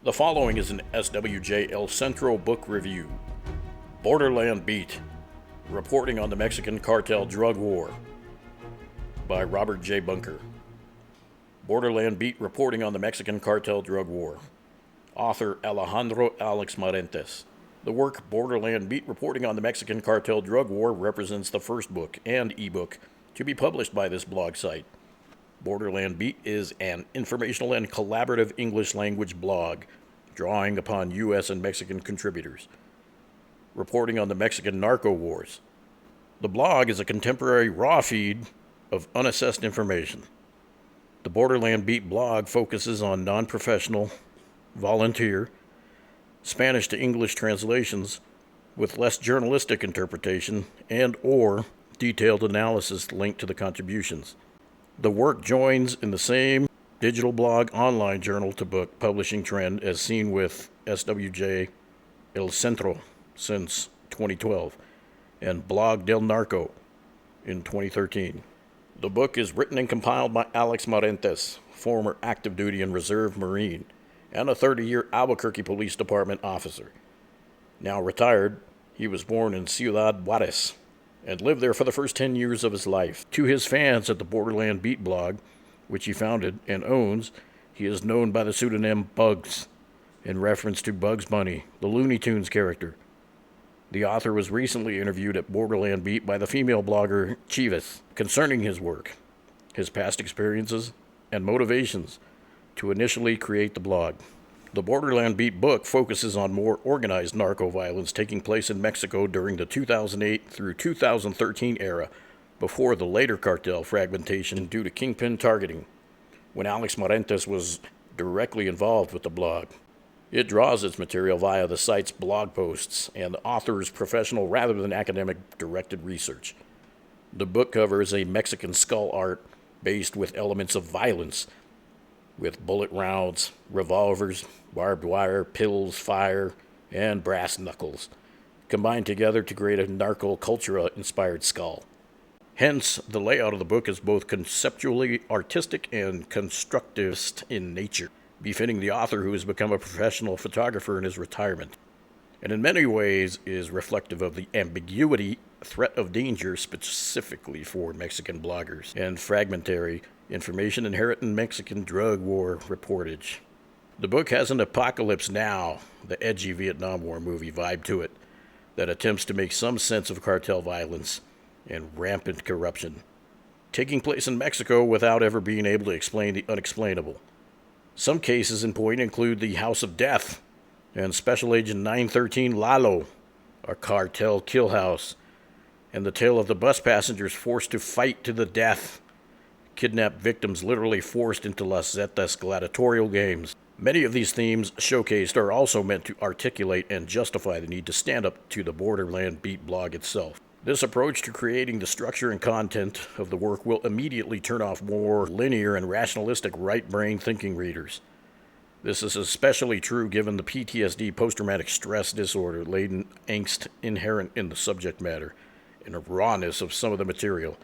The following is an SWJ El Centro book review. Borderland Beat, Reporting on the Mexican Cartel Drug War by Robert J. Bunker. Borderland Beat, Reporting on the Mexican Cartel Drug War. Author Alejandro Alex Marentes. The work Borderland Beat, Reporting on the Mexican Cartel Drug War represents the first book and ebook to be published by this blog site. Borderland Beat is an informational and collaborative English language blog drawing upon U.S. and Mexican contributors, reporting on the Mexican narco wars. The blog is a contemporary raw feed of unassessed information. The Borderland Beat blog focuses on non-professional, volunteer, Spanish to English translations with less journalistic interpretation and or detailed analysis linked to the contributions. The work joins in the same digital blog online journal to book publishing trend as seen with SWJ El Centro since 2012 and Blog del Narco in 2013. The book is written and compiled by Alex Marentes, former active duty and reserve Marine, and a 30-year Albuquerque Police Department officer. Now retired, he was born in Ciudad Juarez and lived there for the first 10 years of his life. To his fans at the Borderland Beat blog, which he founded and owns, he is known by the pseudonym Bugs, in reference to Bugs Bunny, the Looney Tunes character. The author was recently interviewed at Borderland Beat by the female blogger Chivas concerning his work, his past experiences, and motivations to initially create the blog. The Borderland Beat book focuses on more organized narco violence taking place in Mexico during the 2008 through 2013 era, before the later cartel fragmentation due to kingpin targeting, when Alex Marentes was directly involved with the blog. It draws its material via the site's blog posts and the author's professional rather than academic directed research. The book covers a Mexican skull art based with elements of violence, with bullet rounds, revolvers, barbed wire, pills, fire, and brass knuckles, combined together to create a narco cultura-inspired skull. Hence, the layout of the book is both conceptually artistic and constructivist in nature, befitting the author who has become a professional photographer in his retirement, and in many ways is reflective of the ambiguity, threat of danger specifically for Mexican bloggers, and fragmentary information inherent in Mexican drug war reportage. The book has an Apocalypse Now, the edgy Vietnam War movie vibe to it, that attempts to make some sense of cartel violence and rampant corruption, taking place in Mexico without ever being able to explain the unexplainable. Some cases in point include the House of Death and Special Agent 913 Lalo, a cartel kill house, and the tale of the bus passengers forced to fight to the death, kidnapped victims literally forced into Las Zetas gladiatorial games. Many of these themes showcased are also meant to articulate and justify the need to stand up to the Borderland Beat blog itself. This approach to creating the structure and content of the work will immediately turn off more linear and rationalistic right-brain thinking readers. This is especially true given the PTSD, post-traumatic stress disorder-laden angst inherent in the subject matter and the rawness of some of the material,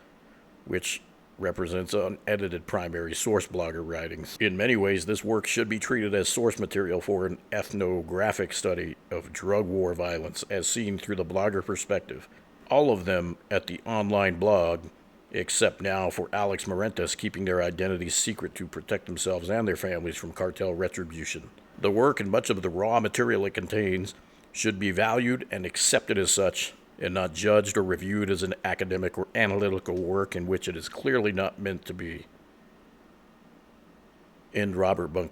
which represents unedited primary source blogger writings. In many ways, this work should be treated as source material for an ethnographic study of drug war violence as seen through the blogger perspective. All of them at the online blog, except now for Alex Marentes keeping their identities secret to protect themselves and their families from cartel retribution. The work and much of the raw material it contains should be valued and accepted as such, and not judged or reviewed as an academic or analytical work in which it is clearly not meant to be. End Robert Bunker.